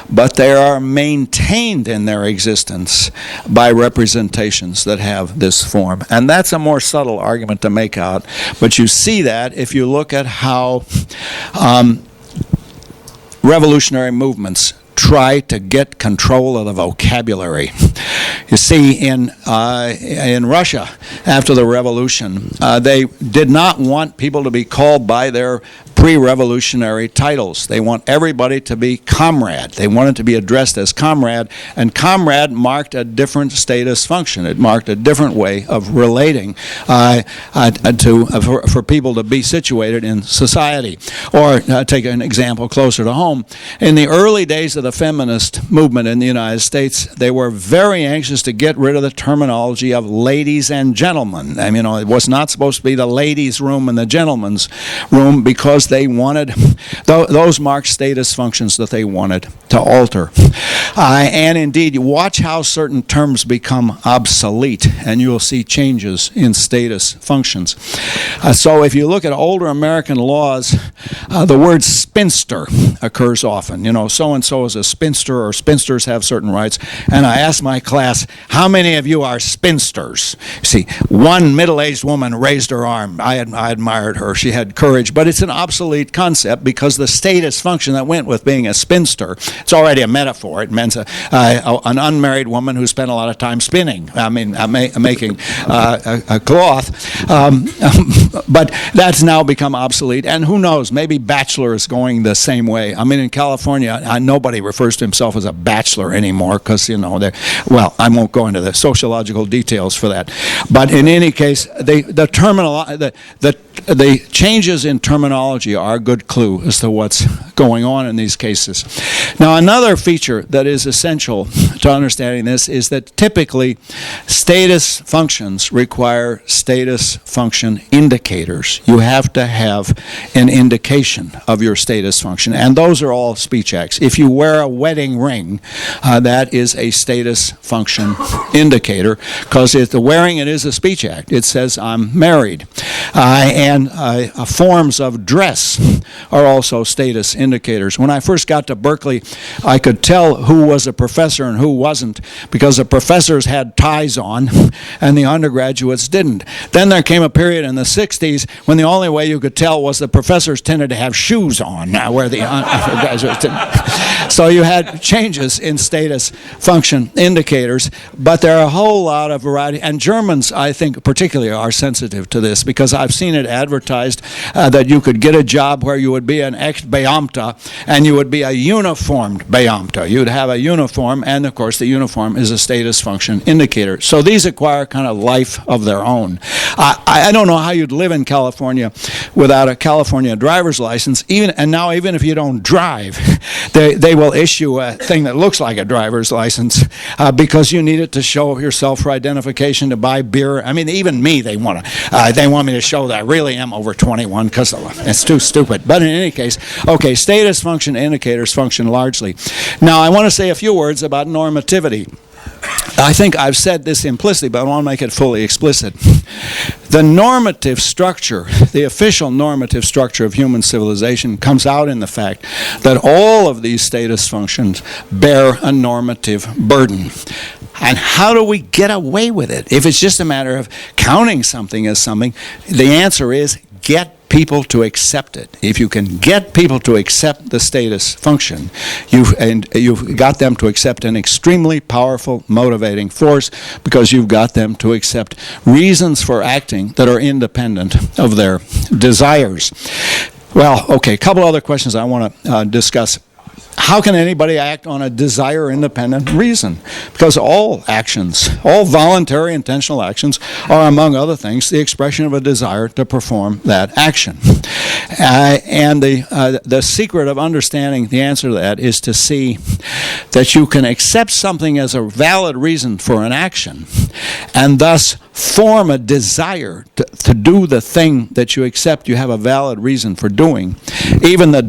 but they are maintained in their existence by representations that have this form. And that's a more subtle argument to make out, but you see that if you look at how revolutionary movements try to get control of the vocabulary. You see, in Russia, after the revolution, they did not want people to be called by their pre-revolutionary titles. They want everybody to be comrade. They wanted to be addressed as comrade, and comrade marked a different status function. It marked a different way of relating for people to be situated in society. Or take an example closer to home. In the early days of the feminist movement in the United States, they were very anxious to get rid of the terminology of ladies and gentlemen. I mean, it was not supposed to be the ladies' room and the gentlemen's room, because they wanted, those marked status functions that they wanted to alter. And indeed, you watch how certain terms become obsolete, and you will see changes in status functions. So if you look at older American laws, the word spinster occurs often. You know, so-and-so is a spinster, or spinsters have certain rights. And I asked my class, how many of you are spinsters? See, one middle-aged woman raised her arm. I admired her. She had courage, but it's an obsolete obsolete concept because the status function that went with being a spinster, it's already a metaphor. It meant an unmarried woman who spent a lot of time spinning, making a cloth. But that's now become obsolete. And who knows, maybe bachelor is going the same way. I mean, in California, nobody refers to himself as a bachelor anymore because, well, I won't go into the sociological details for that. But in any case, the changes in terminology are a good clue as to what's going on in these cases. Now, another feature that is essential to understanding this is that typically status functions require status function indicators. You have to have an indication of your status function, and those are all speech acts. If you wear a wedding ring, that is a status function indicator, because the wearing it is a speech act. It says I'm married. And forms of dress are also status indicators. When I first got to Berkeley, I could tell who was a professor and who wasn't, because the professors had ties on and the undergraduates didn't. Then there came a period in the 60s when the only way you could tell was the professors tended to have shoes on, where the undergraduates didn't. So you had changes in status function indicators, but there are a whole lot of variety. And Germans, I think, particularly are sensitive to this, because I've seen it advertised that you could get a job where you would be an ex-Beamter and you would be a uniformed Beamter. You'd have a uniform, and of course the uniform is a status function indicator. So these acquire kind of life of their own. I don't know how you'd live in California without a California driver's license, even if you don't drive, they will issue a thing that looks like a driver's license because you need it to show your self-identification, to buy beer. I mean, even me, they want me to show that I really am over 21 because it's too stupid. But in any case, okay, status function indicators function largely. Now, I want to say a few words about normativity. I think I've said this implicitly, but I want to make it fully explicit. The normative structure, the official normative structure of human civilization, comes out in the fact that all of these status functions bear a normative burden. And how do we get away with it? If it's just a matter of counting something as something, the answer is get people to accept it. If you can get people to accept the status function, you've got them to accept an extremely powerful motivating force, because you've got them to accept reasons for acting that are independent of their desires. Well, okay, a couple other questions I want to discuss. How can anybody act on a desire-independent reason? Because all actions, all voluntary intentional actions, are, among other things, the expression of a desire to perform that action. And the secret of understanding the answer to that is to see that you can accept something as a valid reason for an action, and thus form a desire to do the thing that you accept you have a valid reason for doing, even though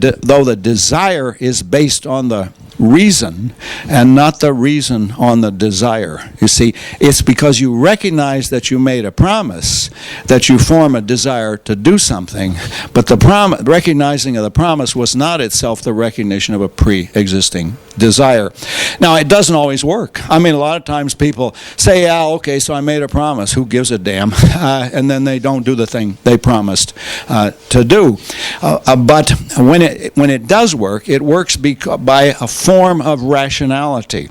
the desire is based on the reason and not the reason on the desire. You see, it's because you recognize that you made a promise that you form a desire to do something, but the recognizing of the promise was not itself the recognition of a pre-existing desire. Now, it doesn't always work. I mean, a lot of times people say, yeah, okay, so I made a promise, who gives a damn? And then they don't do the thing they promised to do. But when it does work, it works by a form of rationality.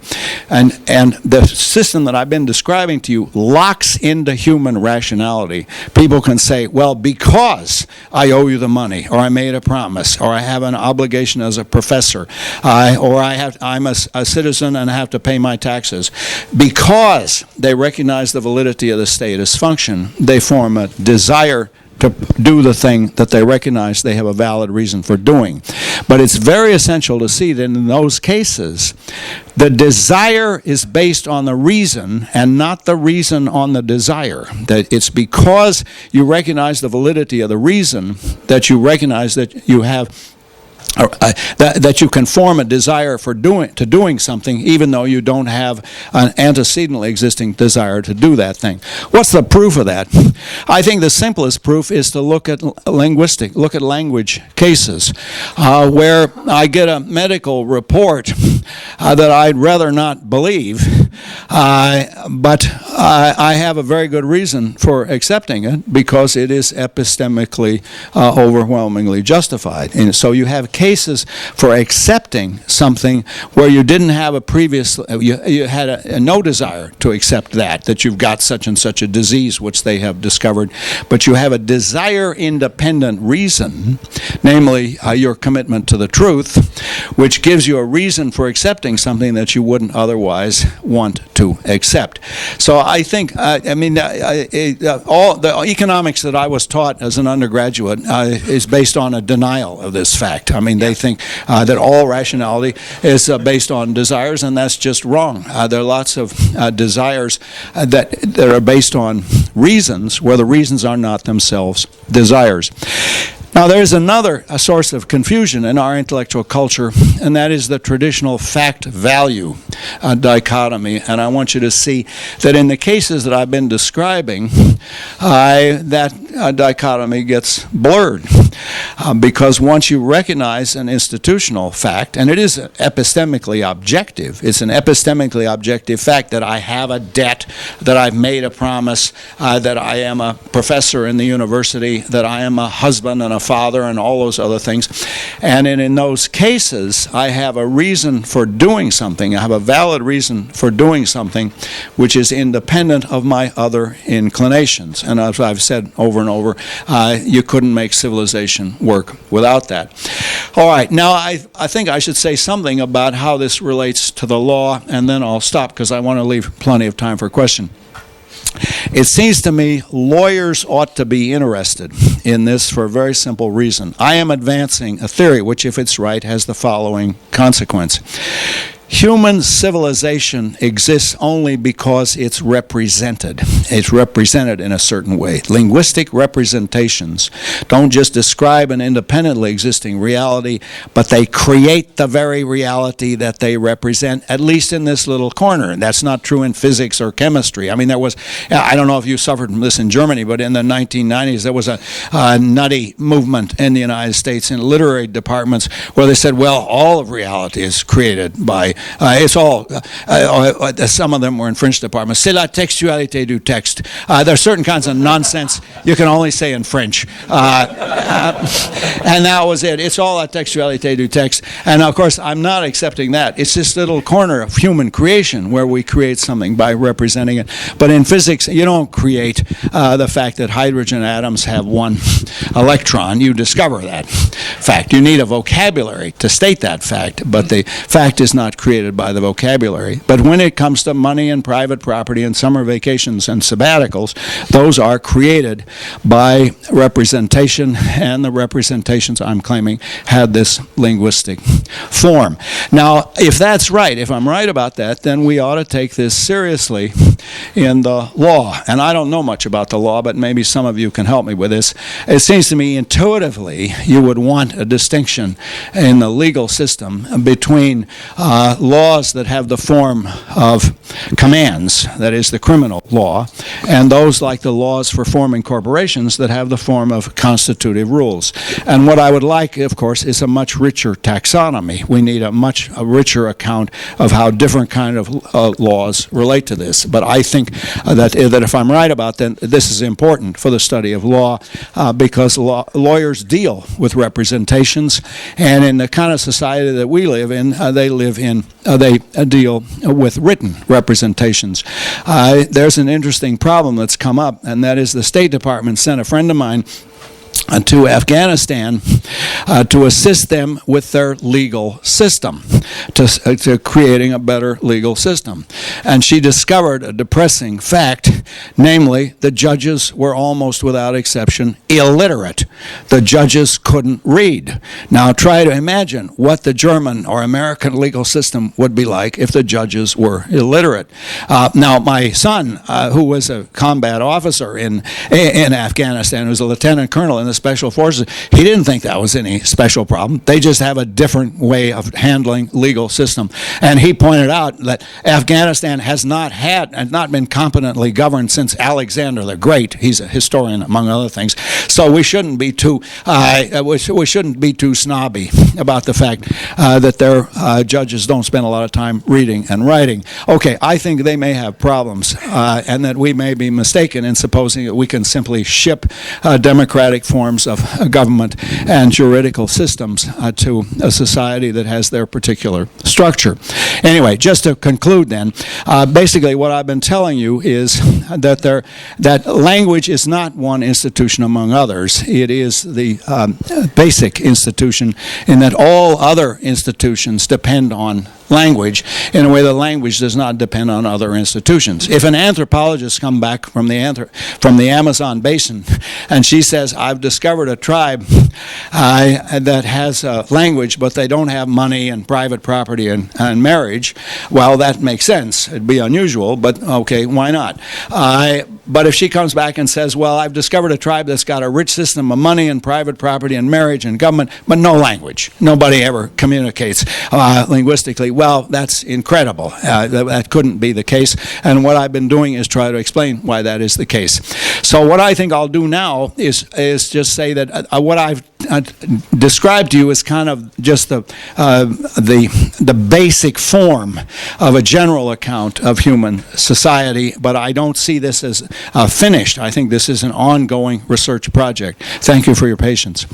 And the system that I've been describing to you locks into human rationality. People can say, well, because I owe you the money, or I made a promise, or I have an obligation as a professor, or I'm a citizen and I have to pay my taxes. Because they recognize the validity of the status function, they form a desire to do the thing that they recognize they have a valid reason for doing. But it's very essential to see that in those cases, the desire is based on the reason and not the reason on the desire. That it's because you recognize the validity of the reason that you recognize that you have that you can form a desire for doing something, even though you don't have an antecedently existing desire to do that thing. What's the proof of that? I think the simplest proof is to look at language cases, where I get a medical report that I'd rather not believe, but I have a very good reason for accepting it because it is epistemically overwhelmingly justified. And so you have cases for accepting something where you didn't have a previous, you had no desire to accept that you've got such and such a disease which they have discovered, but you have a desire-independent reason, namely your commitment to the truth, which gives you a reason for accepting something that you wouldn't otherwise want to accept. So I think, all the economics that I was taught as an undergraduate is based on a denial of this fact. I mean, they think that all rationality is based on desires, and that's just wrong. There are lots of desires that are based on reasons, where the reasons are not themselves desires. Now, there's another source of confusion in our intellectual culture, and that is the traditional fact-value dichotomy. And I want you to see that in the cases that I've been describing, that dichotomy gets blurred. Because once you recognize an institutional fact, and it is epistemically objective, it's an epistemically objective fact that I have a debt, that I've made a promise, that I am a professor in the university, that I am a husband and a father and all those other things. And in those cases, I have a reason for doing something. I have a valid reason for doing something which is independent of my other inclinations. And as I've said over and over, you couldn't make civilization work without that. All right, now I think I should say something about how this relates to the law, and then I'll stop because I want to leave plenty of time for question. It seems to me lawyers ought to be interested in this for a very simple reason. I am advancing a theory which, if it's right, has the following consequence. Human civilization exists only because it's represented. It's represented in a certain way. Linguistic representations don't just describe an independently existing reality, but they create the very reality that they represent, at least in this little corner. And that's not true in physics or chemistry. I mean, there was, I don't know if you suffered from this in Germany, but in the 1990s, there was a nutty movement in the United States in literary departments where they said, well, all of reality is created by it's all, some of them were in French departments. C'est la textualité du texte. There are certain kinds of nonsense you can only say in French. And that was it. It's all la textualité du texte. And of course, I'm not accepting that. It's this little corner of human creation where we create something by representing it. But in physics, you don't create the fact that hydrogen atoms have one electron. You discover that fact. You need a vocabulary to state that fact, but the fact is not created by the vocabulary. But when it comes to money and private property and summer vacations and sabbaticals, those are created by representation, and the representations, I'm claiming, had this linguistic form. Now, if that's right, if I'm right about that, then we ought to take this seriously in the law. And I don't know much about the law, but maybe some of you can help me with this. It seems to me intuitively you would want a distinction in the legal system between laws that have the form of commands, that is the criminal law, and those like the laws for forming corporations that have the form of constitutive rules. And what I would like, of course, is a much richer taxonomy. We need a much richer account of how different kind of laws relate to this. But I think that if I'm right about that, this is important for the study of law because lawyers deal with representations, and in the kind of society that we live in, they deal with written representations. There's an interesting problem that's come up, and that is the State Department sent a friend of mine to Afghanistan to assist them with their legal system, to creating a better legal system. And she discovered a depressing fact, namely the judges were almost without exception illiterate. The judges couldn't read. Now try to imagine what the German or American legal system would be like if the judges were illiterate. Now my son, who was a combat officer in Afghanistan, who was a lieutenant colonel in the special forces. He didn't think that was any special problem. They just have a different way of handling legal system. And he pointed out that Afghanistan has not been competently governed since Alexander the Great. He's a historian, among other things. So we shouldn't be too snobby about the fact that their judges don't spend a lot of time reading and writing. Okay, I think they may have problems, and that we may be mistaken in supposing that we can simply ship democratic forms of government and juridical systems to a society that has their particular structure. Anyway, just to conclude then, basically what I've been telling you is that language is not one institution among others. It is the basic institution in that all other institutions depend on language in a way that language does not depend on other institutions. If an anthropologist comes back from the Amazon basin and she says, I've discovered a tribe that has language, but they don't have money and private property and marriage, well, that makes sense. It'd be unusual, but okay, why not? But if she comes back and says, well, I've discovered a tribe that's got a rich system of money and private property and marriage and government, but no language. Nobody ever communicates linguistically. Well, that's incredible. That couldn't be the case. And what I've been doing is try to explain why that is the case. So what I think I'll do now is just say that what I've described to you is kind of just the basic form of a general account of human society, but I don't see this as finished. I think this is an ongoing research project. Thank you for your patience.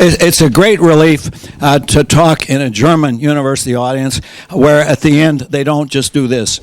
It's a great relief to talk in a German university audience where at the end they don't just do this.